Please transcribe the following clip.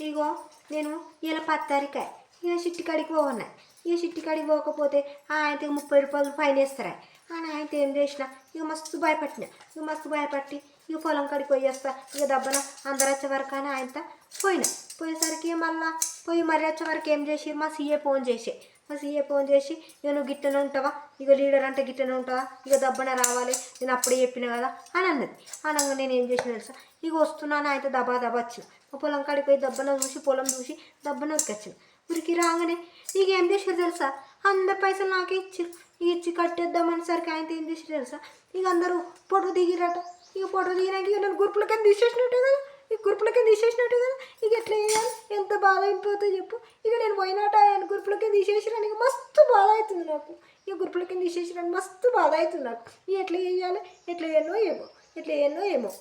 ఇగో నేను ఇలా 10 తారీఖు ఇక చిట్టి కాడికి పోవన్నాయి. ఇక చిట్టి కాడికి పోకపోతే ఆయనకి 30 రూపాయలు ఫైన్ వేస్తారా అని ఆయనతో ఏం చేసిన ఇక మస్తు భయపట్టిన. ఇక మస్తు భయపట్టి ఇక పొలం కాడికి పోయేస్తా ఇక దబ్బన అందరు వచ్చే వరకు అని ఆయనతో పోయేసరికి మళ్ళీ పోయి మరీ వచ్చే వరకు ఏం చేసి మా సీఏ ఫోన్ చేసి ఇక నువ్వు గిట్టనే ఉంటావా, ఇక లీడర్ అంటే గిట్టనే ఉంటావా, ఇక దబ్బన రావాలి, నేను అప్పుడే చెప్పిన కదా అని అన్నది. అనగా నేను ఏం చేసిన తెలుసా, ఇక వస్తున్నాను అయితే దబా వచ్చిన పొలం కాడికి పోయి దబ్బన చూసి పొలం చూసి దబ్బన ఉరికొచ్చిన. ఉరికి రాగానే ఇక ఏం చేసారు తెలుసా, అందరు పైసలు నాకే ఇచ్చారు. ఇక ఇచ్చి కట్టేద్దామని సరికి ఆయన ఏం చేసారు తెలుసా, ఇక అందరూ ఫోటో దిగిరట. ఇక ఫోటో దిగినాక ఇక నన్ను గ్రూపులకి తీసేసినట్టే కదా, ఈ గ్రూపులకి తీసేసినట్టే కదా. ఇక ఎట్లా వేయాలి, ఎంత బాధ అయిపోతుందో చెప్పు. ఇక నేను పోయినట్టు ఆయన గ్రూపులకి తీసేసిరానికి మస్తు బాధ అవుతుంది నాకు. ఇక గ్రూపులకి తీసేసిరానికి మస్తు బాధ అవుతుంది నాకు. ఇక ఎట్లా వేయాలి, ఎట్లా వేయనో ఏమో.